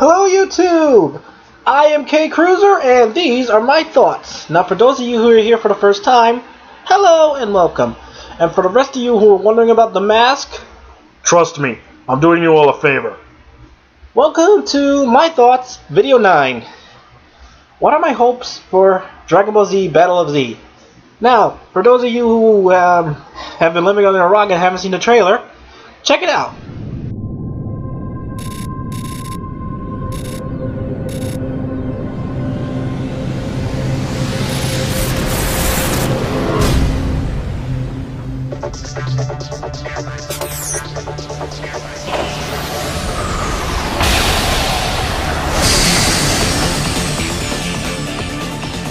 Hello YouTube! I am KCruzer and these are my thoughts. Now for those of you who are here for the first time, hello and welcome. And for the rest of you who are wondering about the mask, trust me, I'm doing you all a favor. Welcome to my thoughts, video 9. What are my hopes for Dragon Ball Z Battle of Z? Now, for those of you who have been living under a rock and haven't seen the trailer, check it out.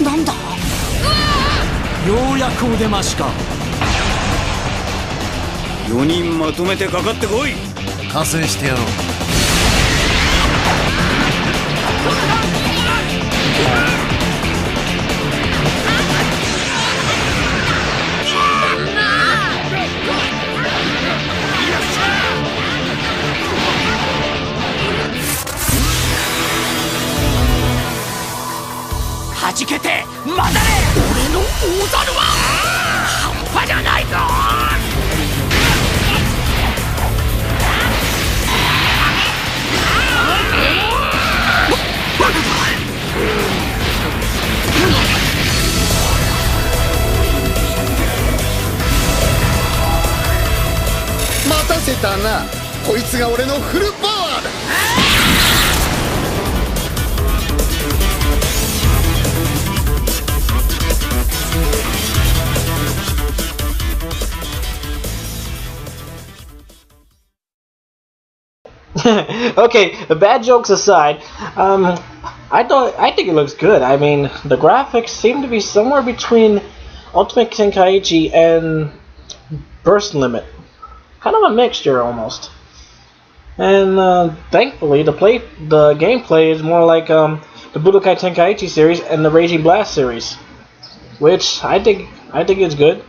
なんだ？ようやくお出ましか。4人まとめてかかってこい。加勢してやろう。はじけてまだれ。俺の大猿は半端じゃないぞ。待たせたな。こいつが俺のフルパワーだ。Okay, the bad jokes aside, I think it looks good. I mean, the graphics seem to be somewhere between Ultimate Tenkaichi and Burst Limit, kind of a mixture almost. And thankfully, the gameplay is more like the Budokai Tenkaichi series and the Raging Blast series, which I think is good.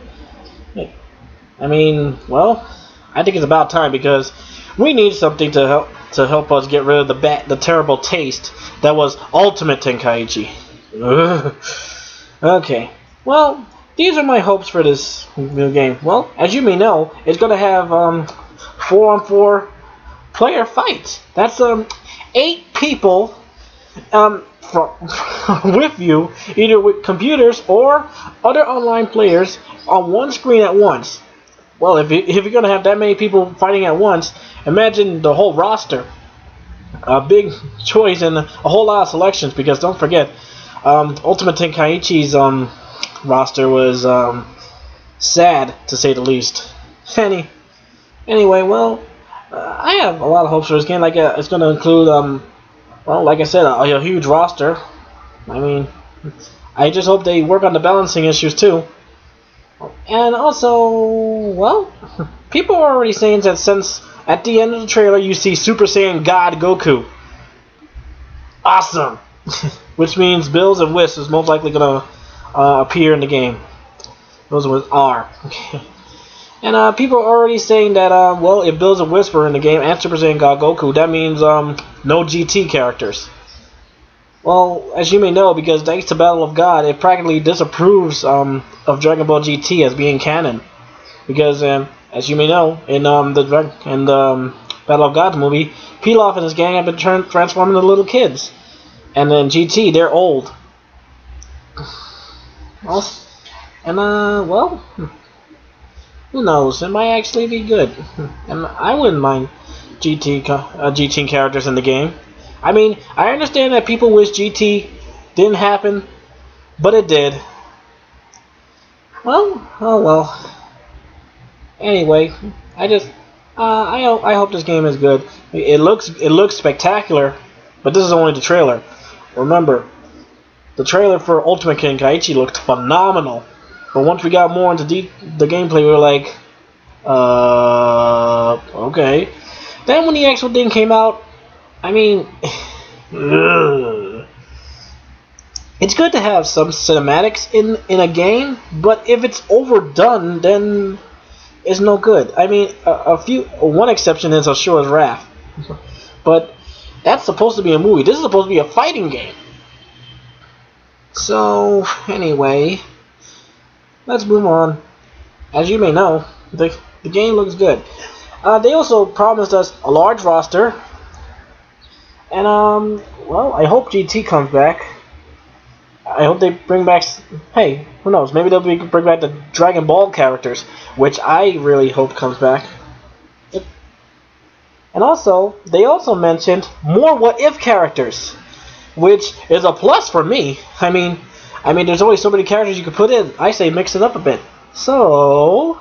I mean, well, I think it's about time because we need something to help us get rid of the terrible taste that was Ultimate Tenkaichi. Okay, well, these are my hopes for this new game. Well, as you may know, it's gonna have 4-on-4 player fights. That's 8 people with you, either with computers or other online players on one screen at once. Well, if you're gonna have that many people fighting at once, imagine the whole roster. A big choice and a whole lot of selections, because don't forget, Ultimate Tenkaichi's roster was sad, to say the least. Anyway, well, I have a lot of hopes for this game. Like it's going to include, well, like I said, a huge roster. I mean, I just hope they work on the balancing issues too. And also, well, people are already saying that since at the end of the trailer you see Super Saiyan God Goku. Awesome! Which means Bills and Wisp is most likely going to appear in the game. Those with R. Okay. And people are already saying that, well, if Bills and Wisp are in the game and Super Saiyan God Goku, that means no GT characters. Well, as you may know, because thanks to Battle of God, it practically disapproves of Dragon Ball GT as being canon. Because, as you may know, in the Battle of God movie, Pilaf and his gang have been transformed into little kids. And then GT, they're old. Well, and, well, who knows? It might actually be good. And I wouldn't mind GT characters in the game. I mean, I understand that people wish GT didn't happen, but it did. Well, oh well. Anyway, I hope this game is good. It looks spectacular, but this is only the trailer. Remember, the trailer for Ultimate Tenkaichi looked phenomenal, but once we got more into the gameplay, we were like, okay. Then when the actual thing came out, I mean, it's good to have some cinematics in a game, but if it's overdone, then it's no good. I mean, one exception is Asura's Wrath, but That's supposed to be a movie. This is supposed to be a fighting game. So, anyway, let's move on. As you may know, the game looks good. They also promised us a large roster. And, well, I hope GT comes back. I hope they bring back... Hey, who knows? Maybe they'll bring back the Dragon Ball characters, which I really hope comes back. And also, they also mentioned more what-if characters, which is a plus for me. I mean, there's always so many characters you could put in. I say mix it up a bit. So,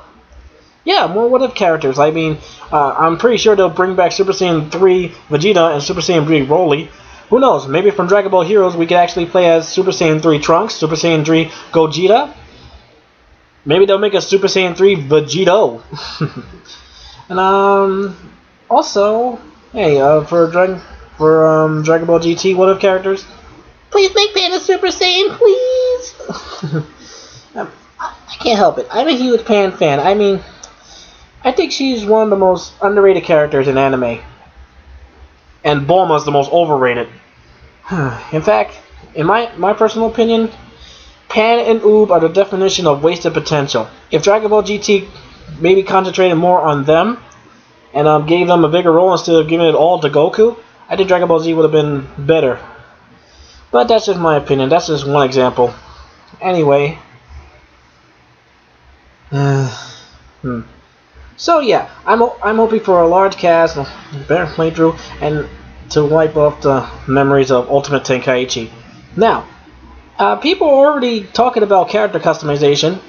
yeah, more what-if characters. I mean, I'm pretty sure they'll bring back Super Saiyan 3 Vegeta and Super Saiyan 3 Broly. Who knows? Maybe from Dragon Ball Heroes we could actually play as Super Saiyan 3 Trunks, Super Saiyan 3 Gogeta. Maybe they'll make a Super Saiyan 3 Vegito. And also, hey, for Dragon Ball GT, what if characters? Please make Pan a Super Saiyan, please. I can't help it. I'm a huge Pan fan. I mean, I think she's one of the most underrated characters in anime. And Bulma's the most overrated. In fact, in my personal opinion, Pan and Oob are the definition of wasted potential. If Dragon Ball GT maybe concentrated more on them and gave them a bigger role instead of giving it all to Goku, I think Dragon Ball Z would have been better. But that's just my opinion. That's just one example. Anyway. So yeah, I'm hoping for a large cast, a better playthrough, and to wipe off the memories of Ultimate Tenkaichi. Now, people are already talking about character customization.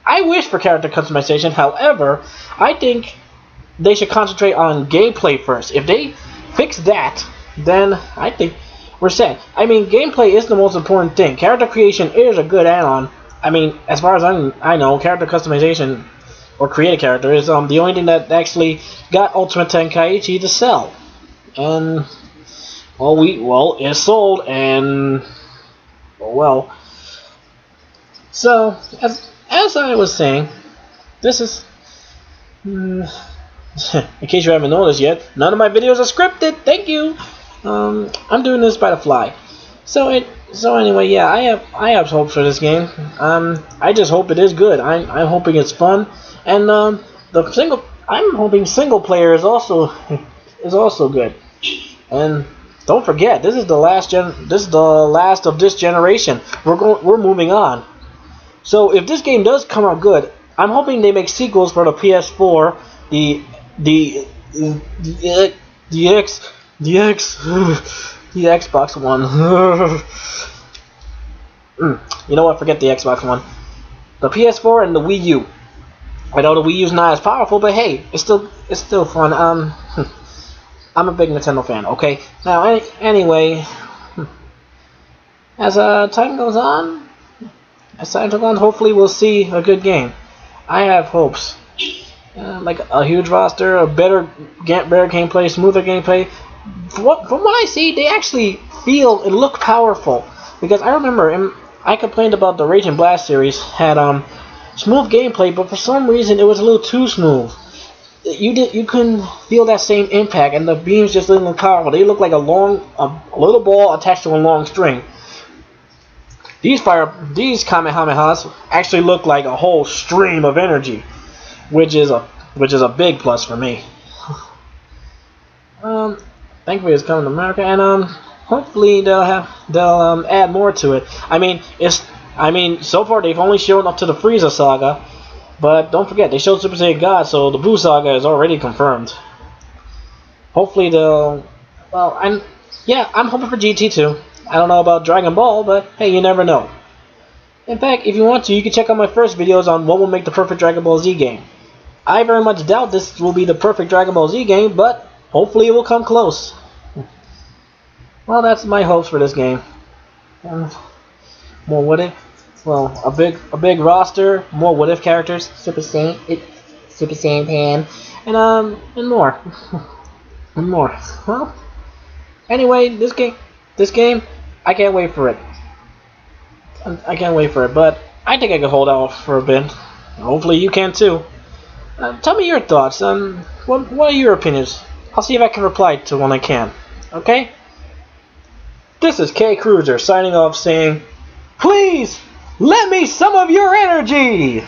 I wish for character customization. However, I think they should concentrate on gameplay first. If they fix that, then I think we're set. I mean, gameplay is the most important thing. Character creation is a good add-on. I mean, as far as I know, character customization or create a character is the only thing that actually got Ultimate Tenkaichi to sell. And it sold, and well. So as I was saying, this is in case you haven't noticed yet, none of my videos are scripted. Thank you. I'm doing this by the fly. So anyway, yeah, I have hopes for this game. I just hope it is good. I'm hoping it's fun, and I'm hoping single player is also good. And don't forget, this is the last of this generation. We're moving on. So if this game does come out good, I'm hoping they make sequels for the PS4, the Xbox One. You know what? Forget the Xbox One. The PS4 and the Wii U. I know the Wii U's not as powerful, but hey, it's still fun. I'm a big Nintendo fan. Okay. Now, anyway, as time goes on, hopefully we'll see a good game. I have hopes. Like a huge roster, a better gameplay, smoother gameplay. From what I see, they actually feel and look powerful. Because I remember, I complained about the Rage and Blast series had smooth gameplay, but for some reason it was a little too smooth. You couldn't feel that same impact, and the beams just didn't look powerful. They look like a little ball attached to a long string. These Kamehamehas actually look like a whole stream of energy, which is a big plus for me. Thankfully it's coming to America, and hopefully they'll add more to it. I mean, so far they've only shown up to the Frieza saga, but don't forget they showed Super Saiyan God, so the Buu saga is already confirmed. Hopefully they'll. Well, I'm hoping for GT too. I don't know about Dragon Ball, but hey, you never know. In fact, if you want to, you can check out my first videos on what will make the perfect Dragon Ball Z game. I very much doubt this will be the perfect Dragon Ball Z game, but hopefully it will come close. Well, that's my hopes for this game. More what if? Well, a big roster, more what if characters, Super Saiyan Pan, and more, and more. Well, anyway, this game, I can't wait for it. I can't wait for it, but I think I can hold out for a bit. Hopefully you can too. Tell me your thoughts. What are your opinions? I'll see if I can reply to when I can. Okay? This is KCruzer signing off saying, please, let me some of your energy!